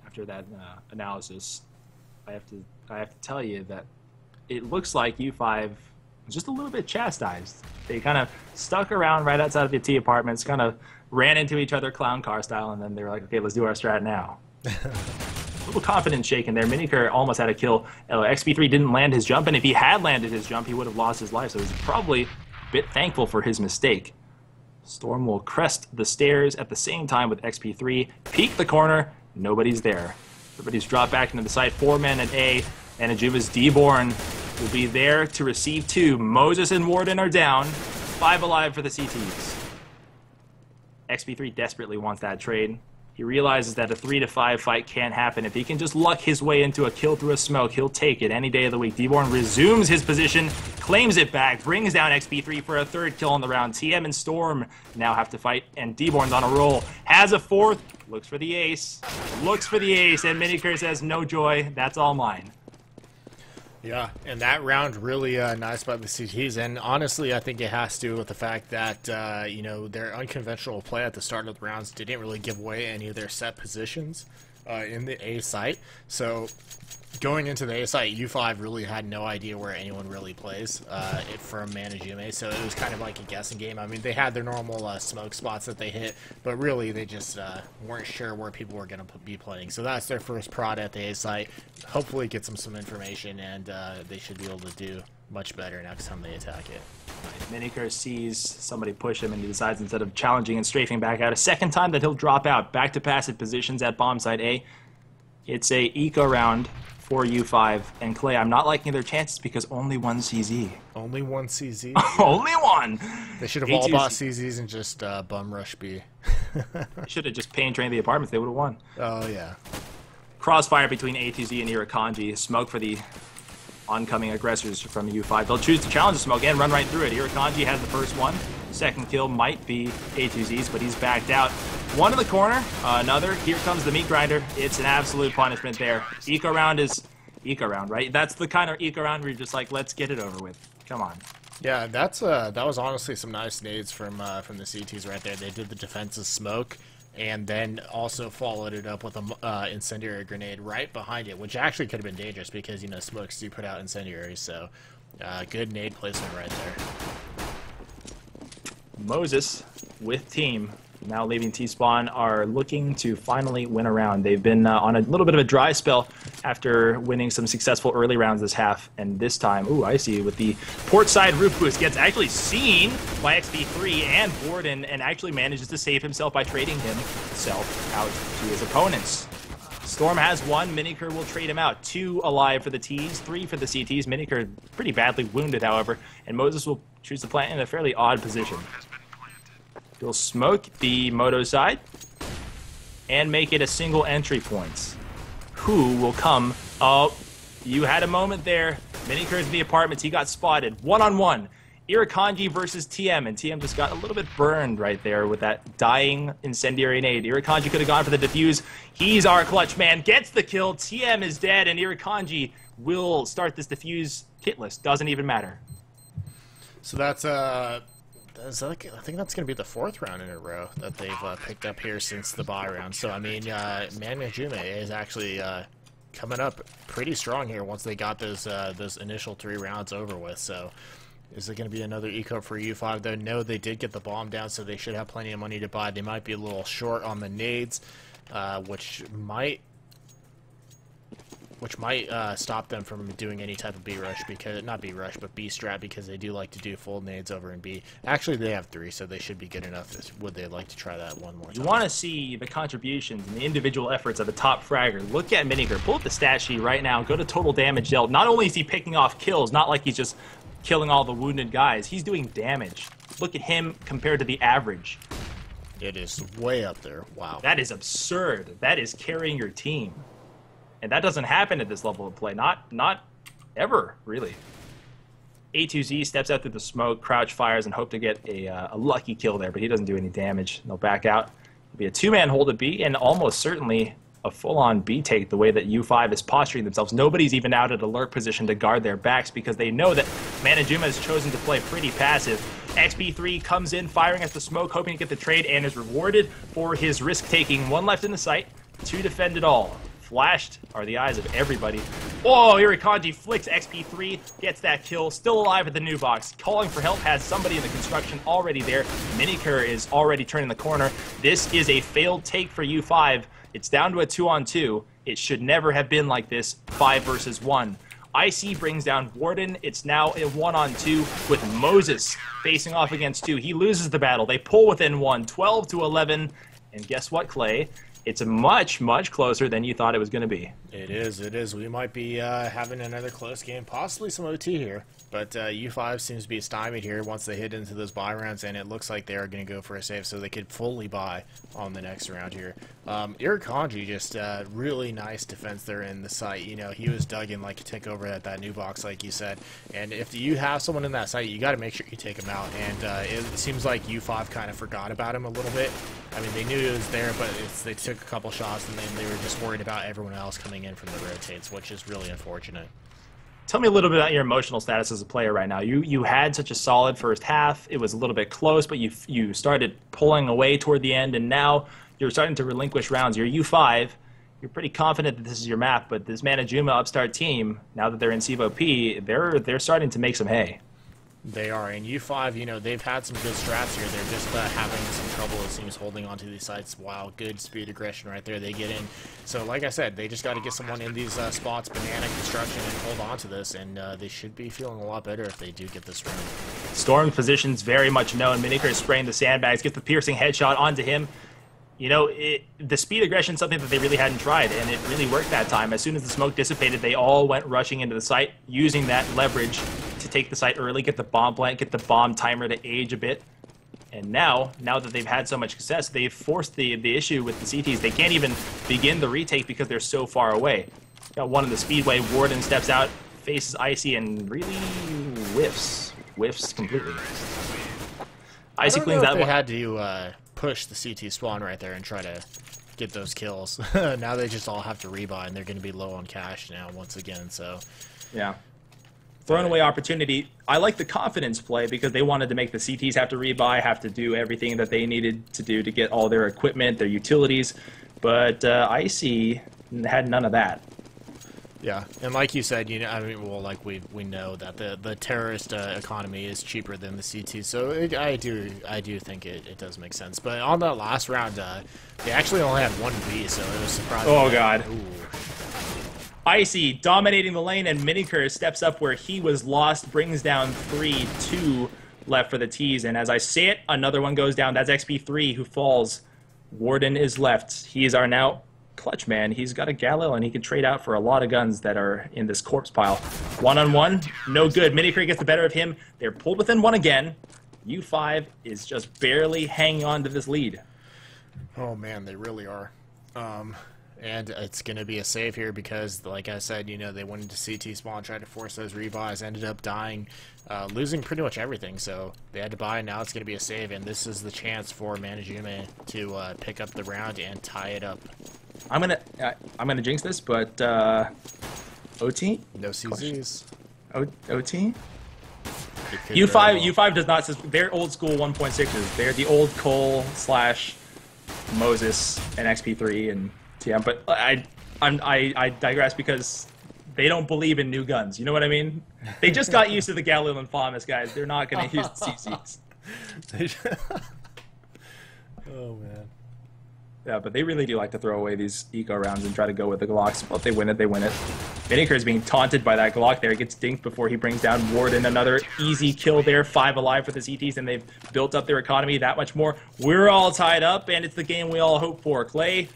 A: after that analysis, I have to tell you that it looks like U5 just a little bit chastised. They kind of stuck around right outside of the T apartments, kind of ran into each other clown car style, and then they were like, okay, let's do our strat now. A little confidence shaken there. Miniker almost had a kill. XP3 didn't land his jump, and if he had landed his jump, he would have lost his life, so he's probably a bit thankful for his mistake. Storm will crest the stairs at the same time with XP3, peek the corner, nobody's there. Everybody's dropped back into the site, 4 men at A, and Ajuba's D-Born will be there to receive 2. Moses and Warden are down. 5 alive for the CTs. XP3 desperately wants that trade. He realizes that a 3-5 fight can't happen. If he can just luck his way into a kill through a smoke, he'll take it any day of the week. D-Born resumes his position, claims it back, brings down XP3 for a 3rd kill on the round. TM and Storm now have to fight, and D-Born's on a roll. Has a 4th, looks for the ace, and Miniker says, no joy, that's all mine.
B: Yeah, and that round really nice by the CTs, and honestly, I think it has to do with the fact that, you know, their unconventional play at the start of the rounds didn't really give away any of their set positions in the A site, so going into the A site, U5 really had no idea where anyone really plays from Manajuma, so it was kind of like a guessing game. I mean, they had their normal smoke spots that they hit, but really they just weren't sure where people were going to be playing. So that's their first prod at the A site. Hopefully get some information, and they should be able to do much better next time they attack it.
A: Miniker sees somebody push him, and he decides, instead of challenging and strafing back out a second time, that he'll drop out. Back to passive positions at bomb site A. It's a eco round for U5, and Clay, I'm not liking their chances because only 1 CZ.
B: Only 1 CZ?
A: Only 1!
B: They should have all bought CZs and just bum rush B.
A: They should have just pain trained the apartments, they would have won.
B: Oh, yeah.
A: Crossfire between A2Z and Irakanji. Smoke for the oncoming aggressors from U5. They'll choose to challenge the smoke and run right through it. Irakanji has the first one. Second kill might be A2Z's, but he's backed out. One in the corner, another. Here comes the meat grinder. It's an absolute punishment there. Eco round is eco round, right? That's the kind of eco round where you're just like, let's get it over with. Come on.
B: Yeah, that was honestly some nice nades from the CTs right there. They did the defensive smoke, and then also followed it up with a incendiary grenade right behind it, which actually could have been dangerous because, you know, smokes do put out incendiaries. So, good nade placement right there.
A: Moses with team now leaving T-Spawn are looking to finally win a round. They've been on a little bit of a dry spell after winning some successful early rounds this half, and this time, ooh, Icy with the port side roof boost gets actually seen by XP3 and Borden, and actually manages to save himself by trading himself out to his opponents. Storm has one. Miniker will trade him out. 2 alive for the Ts, 3 for the CTs. Miniker pretty badly wounded, however, and Moses will choose to plant in a fairly odd position. He'll smoke the moto side and make it a single entry point. Who will come? Oh, you had a moment there. Miniker's in the apartments. He got spotted. One-on-one. Irakanji versus TM, and TM just got a little bit burned right there with that dying incendiary nade. Irakanji could have gone for the defuse. He's our clutch man. Gets the kill. TM is dead, and Irakanji will start this defuse kitless. Doesn't even matter.
B: So that's I think that's going to be the 4th round in a row that they've picked up here since the bye round. So, I mean, Manmajume is actually coming up pretty strong here once they got those initial 3 rounds over with. So, is it going to be another eco for U5, though? No, they did get the bomb down, so they should have plenty of money to buy. They might be a little short on the nades, which might stop them from doing any type of B rush, because not B rush, but B strat, because they do like to do full nades over in B. Actually, they have 3, so they should be good enough. Would they like to try that one more time?
A: You want to see the contributions and the individual efforts of the top fragger. Look at Miniker. Pull up the stat sheet right now. Go to total damage dealt. Not only is he picking off kills, not like he's just killing all the wounded guys. He's doing damage. Look at him compared to the average.
B: It is way up there. Wow.
A: That is absurd. That is carrying your team. And that doesn't happen at this level of play. Not ever, really. A2Z steps out through the smoke, crouch fires, and hope to get a lucky kill there, but he doesn't do any damage. They'll back out. It'll be a 2-man hold at B, and almost certainly a full-on B take the way that U5 is posturing themselves. Nobody's even out at alert position to guard their backs because they know that Manajuma has chosen to play pretty passive. XP3 comes in, firing at the smoke, hoping to get the trade, and is rewarded for his risk-taking. 1 left in the sight, 2 defend it all. Flashed are the eyes of everybody. Oh, Irakanji flicks XP3, gets that kill, still alive at the new box. Calling for help, has somebody in the construction already there. Miniker is already turning the corner. This is a failed take for U5. It's down to a 2-on-2. It should never have been like this, 5 versus 1. IC brings down Warden. It's now a 1-on-2 with Moses facing off against 2. He loses the battle. They pull within 1, 12-11. And guess what, Clay? It's much, much closer than you thought it was going to be.
B: It is. We might be having another close game, possibly some OT here. But U5 seems to be stymied here once they hit into those buy rounds, and it looks like they are going to go for a save so they could fully buy on the next round here. Irakanji just really nice defense there in the site. You know, he was dug in like a tick over at that new box, like you said. And if you have someone in that site, you got to make sure you take him out. And it seems like U5 kind of forgot about him a little bit. I mean, they knew he was there, but they took a couple shots, and then they were just worried about everyone else coming in from the rotates, which is really unfortunate.
A: Tell me a little bit about your emotional status as a player right now. You had such a solid first half. It was a little bit close, but you started pulling away toward the end, and now you're starting to relinquish rounds. You're U5. You're pretty confident that this is your map, but this Manajuma upstart team, now that they're in CEVO-P, they're starting to make some hay.
B: They are, and U5, you know, they've had some good strats here. They're just having some trouble, it seems, holding onto these sites. Wow, good speed aggression right there. They get in. So, like I said, they just got to get someone in these spots, banana construction, and hold on to this, and they should be feeling a lot better if they do get this round.
A: Storm's position's very much known. Miniker is spraying the sandbags, gets the piercing headshot onto him. You know, the speed aggression is something that they really hadn't tried, and it really worked that time. As soon as the smoke dissipated, they all went rushing into the site, using that leverage to take the site early, get the bomb plant, get the bomb timer to age a bit. And now that they've had so much success, they've forced the issue with the CTs. They can't even begin the retake because they're so far away. Got one in the speedway. Warden steps out, faces Icy, and really whiffs completely. Icy cleans that one.
B: They had to push the CT spawn right there and try to get those kills. Now they just all have to rebuy, and they're going to be low on cash now once again. So
A: yeah. Thrown away opportunity. I like the confidence play because they wanted to make the CTs have to rebuy, have to do everything that they needed to do to get all their equipment, their utilities. But Icy had none of that.
B: Yeah, and like you said, you know, I mean, well, like we know that the terrorist economy is cheaper than the CT, so I do think it does make sense. But on that last round, they actually only had one V, so it was surprising.
A: Oh god.
B: Ooh.
A: Icy dominating the lane, and Minicur steps up where he was lost, brings down 3, 2 left for the T's, and as I say it, another one goes down. That's XP3 who falls. Warden is left. He is our now clutch man. He's got a Galil, and he can trade out for a lot of guns that are in this corpse pile. One-on-one, no good. Minicur gets the better of him. They're pulled within one again. U5 is just barely hanging on to this lead.
B: Oh man, they really are. And it's going to be a save here because, like I said, you know, they went into CT spawn, tried to force those rebuys, ended up dying, losing pretty much everything. So they had to buy, and now it's going to be a save, and this is the chance for Manajume to pick up the round and tie it up.
A: I'm gonna jinx this, but OT?
B: No CZs.
A: OT? U5 does not. They're old school 1.6s. They're the old Cole / Moses and XP3 and TM. But I digress because they don't believe in new guns. You know what I mean? They just got used to the Galil and Famas, guys. They're not gonna use the CCs.
B: Oh man.
A: Yeah, but they really do like to throw away these eco rounds and try to go with the Glocks. Well, if they win it, they win it. Minicur is being taunted by that Glock there. He gets dinked before he brings down Warden. Another easy kill there. 5 alive for the CTs, and they've built up their economy that much more. We're all tied up, and it's the game we all hope for. Clay,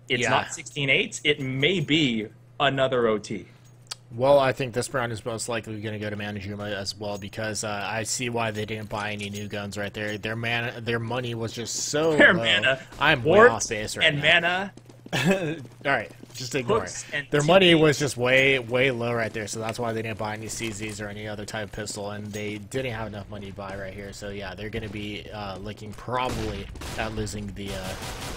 A: it's not 16-8. It may be another OT.
B: Well, I think this round is most likely going to go to Manajuma as well because I see why they didn't buy any new guns right there. Their money was just so low.
A: Mana.
B: I'm way off base right
A: and
B: now.
A: mana.
B: All right, just ignore it. Their money was just way low right there, so that's why they didn't buy any CZs or any other type of pistol, and they didn't have enough money to buy right here. So yeah, they're going to be looking probably at losing the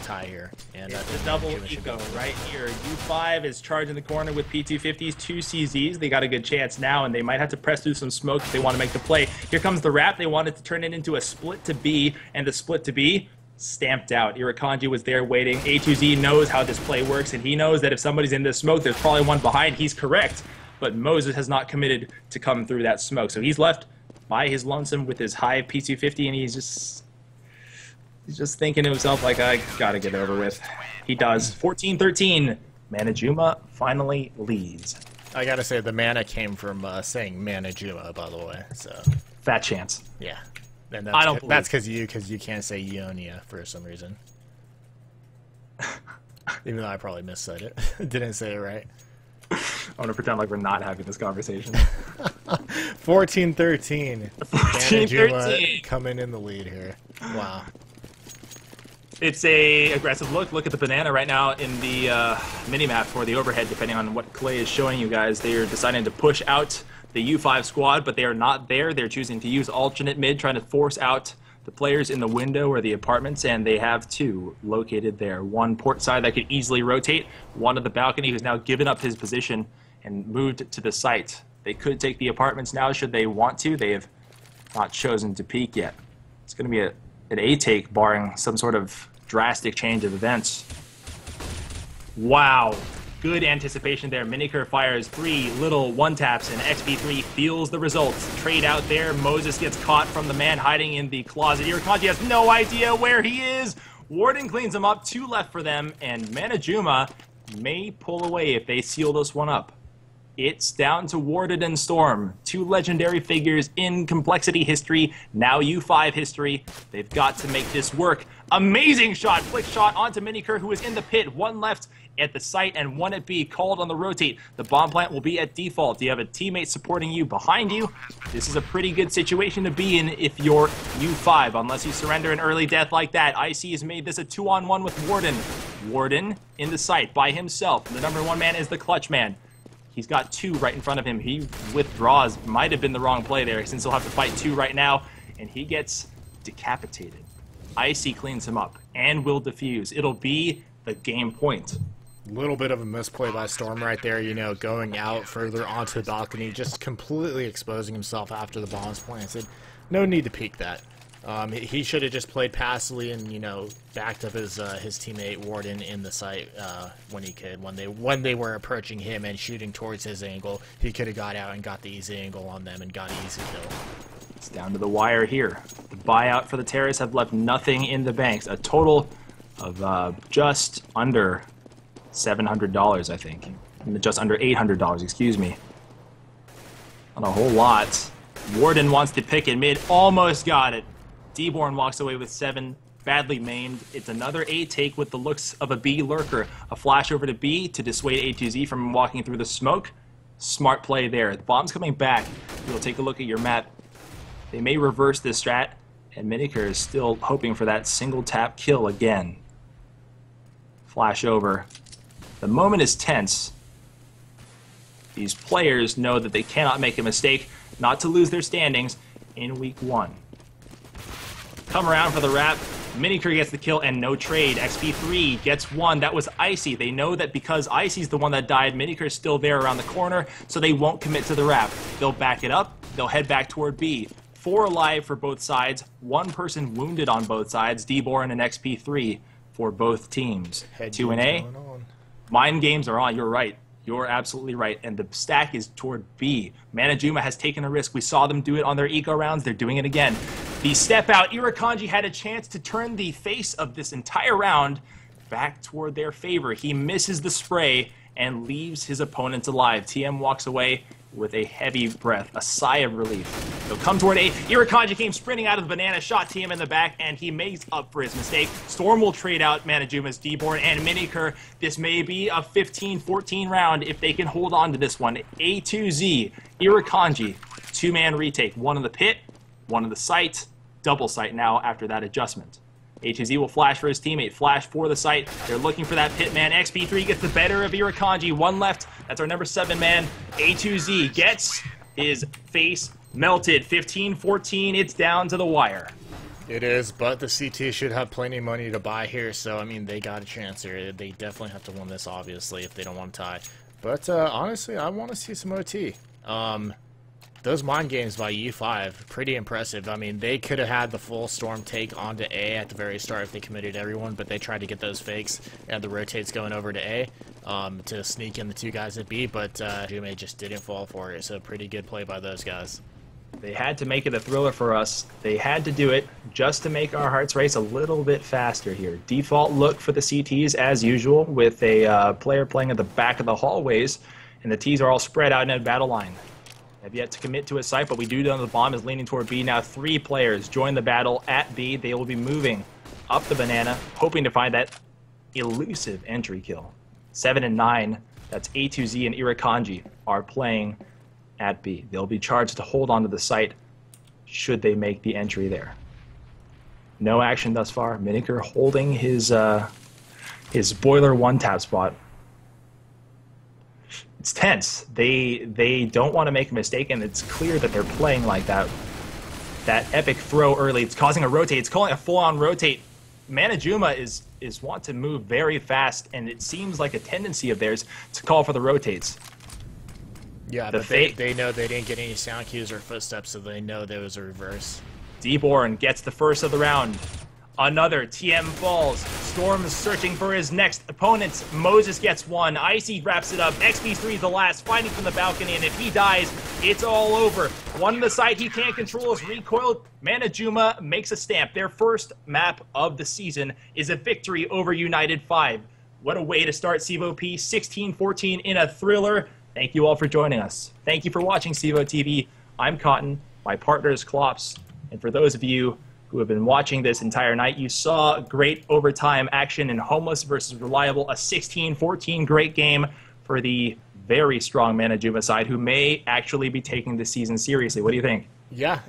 B: tie here. And
A: it's a double eco right here. U5 is charging the corner with P250s, 2 CZs. They got a good chance now, and they might have to press through some smoke if they want to make the play. Here comes the wrap. They wanted to turn it into a split to B, and the split to B stamped out. Irakanji was there waiting. A2Z knows how this play works, and he knows that if somebody's in this smoke, there's probably one behind. He's correct, but Moses has not committed to come through that smoke. So he's left by his lonesome with his high P250, and he's just thinking to himself, like, I gotta get over with. He does. 14-13. Manajuma finally leads.
B: I gotta say, the mana came from saying Manajuma, by the way. So
A: fat chance.
B: Yeah. And that's because you can't say Eunoia for some reason. Even though I probably missaid it. Didn't say it right.
A: I want to pretend like we're not having this conversation.
B: 14-13.
A: 14-13.
B: Coming in the lead here. Wow.
A: It's a aggressive look. Look at the banana right now in the mini-map for the overhead, depending on what Clay is showing you guys. They are deciding to push out the U5 squad, but they are not there. They're choosing to use alternate mid, trying to force out the players in the window or the apartments, and they have 2 located there. One port side that could easily rotate, one at the balcony who's now given up his position and moved to the site. They could take the apartments now should they want to. They have not chosen to peek yet. It's going to be an A-take barring some sort of drastic change of events. Wow. Good anticipation there. Minicur fires 3 little one-taps, and XP3 feels the results. Trade out there. Moses gets caught from the man hiding in the closet. Irakanji has no idea where he is. Warden cleans him up. 2 left for them, and Manajuma may pull away if they seal this one up. It's down to Warden and Storm, 2 legendary figures in Complexity history, now U5 history. They've got to make this work. Amazing shot, flick shot onto Minicur, who is in the pit. 1 left at the site and 1 at B, called on the rotate. The bomb plant will be at default. You have a teammate supporting you behind you. This is a pretty good situation to be in if you're U5, unless you surrender an early death like that. IC has made this a 2-on-1 with Warden. Warden in the site by himself. The number 1 man is the clutch man. He's got 2 right in front of him. He withdraws. Might have been the wrong play there, since he'll have to fight 2 right now, and he gets decapitated. Icy cleans him up and will defuse. It'll be the game point.
B: Little bit of a misplay by Storm right there, going out further onto the balcony, just completely exposing himself after the bomb's planted. No need to peek that. He should have just played passively and, backed up his teammate Warden in the site when he could. When they were approaching him and shooting towards his angle, he could have got out and got the easy angle on them and got an easy kill.
A: It's down to the wire here. The buyout for the terrorists have left nothing in the banks. A total of just under $700, I think. Just under $800, excuse me. Not a whole lot. Warden wants to pick it mid. Almost got it. D-Born walks away with 7. Badly maimed. It's another A take with the looks of a B lurker. A flash over to B to dissuade A2Z from walking through the smoke. Smart play there. The bomb's coming back. You'll take a look at your map. They may reverse this strat, and Miniker is still hoping for that single tap kill again. Flash over. The moment is tense. These players know that they cannot make a mistake, not to lose their standings in week 1. Come around for the wrap. Miniker gets the kill and no trade. XP3 gets 1. That was Icy. They know that because Icy's the one that died, Miniker is still there around the corner, so they won't commit to the wrap. They'll back it up. They'll head back toward B. 4 alive for both sides. 1 person wounded on both sides. D-Born and XP3 for both teams. 2 and A. Mind games are on. You're right. You're absolutely right. And the stack is toward B. Manajuma has taken a risk. We saw them do it on their eco rounds. They're doing it again. The step out. Irakanji had a chance to turn the face of this entire round back toward their favor. He misses the spray and leaves his opponents alive. TM walks away with a heavy breath, a sigh of relief. They'll come toward A. Irakanji came sprinting out of the banana, shot TM in the back, and he makes up for his mistake. Storm will trade out Manajuma's D-Born and Miniker. This may be a 15-14 round if they can hold on to this one. A2Z, Irakanji, 2-man retake. 1 in the pit, 1 in the site, double site now after that adjustment. A2Z will flash for his teammate, flash for the site. They're looking for that pit man. XP3 gets the better of Irakanji. 1 left. That's our number 7 man. A2Z gets his face melted. 15-14. It's down to the wire.
B: It is, but the CT should have plenty of money to buy here, so, I mean, they got a chance here. They definitely have to win this, obviously, if they don't want to tie. But, honestly, I want to see some OT. Those mind games by U5, pretty impressive. I mean, they could have had the full Storm take onto A at the very start if they committed everyone, but they tried to get those fakes and the rotates going over to A to sneak in the 2 guys at B, but Jume just didn't fall for it, so pretty good play by those guys.
A: They had to make it a thriller for us. They had to do it just to make our hearts race a little bit faster here. Default look for the CTs as usual, with a player playing at the back of the hallways, and the Ts are all spread out in a battle line. Have yet to commit to a site, but we do know the bomb is leaning toward B. Now 3 players join the battle at B. They will be moving up the banana, hoping to find that elusive entry kill. 7 and 9, that's A2Z and Irakanji, are playing at B. They'll be charged to hold on to the site should they make the entry there. No action thus far. Miniker holding his boiler 1-tap spot. It's tense. They don't want to make a mistake, and it's clear that they're playing like that. That epic throw early, it's causing a rotate. It's calling a full-on rotate. Manajuma is want to move very fast, and it seems like a tendency of theirs to call for the rotates.
B: Yeah, but they know they didn't get any sound cues or footsteps, so they know there was a reverse.
A: D-Born gets the first of the round. Another TM falls. Storm is searching for his next opponents. Moses gets 1. Icy wraps it up. XP3 is the last, fighting from the balcony, and if he dies, it's all over. 1 on the side he can't control is recoiled. Manajuma makes a stamp. Their first map of the season is a victory over United 5. What a way to start CEVO-P 16-14 in a thriller. Thank you all for joining us. Thank you for watching CEVO TV. I'm Cotton. My partner is Klops. And for those of you who have been watching this entire night, you saw great overtime action in Homeless versus Reliable, a 16-14 great game for the very strong Manajuma side, who may actually be taking this season seriously. What do you think?
B: Yeah.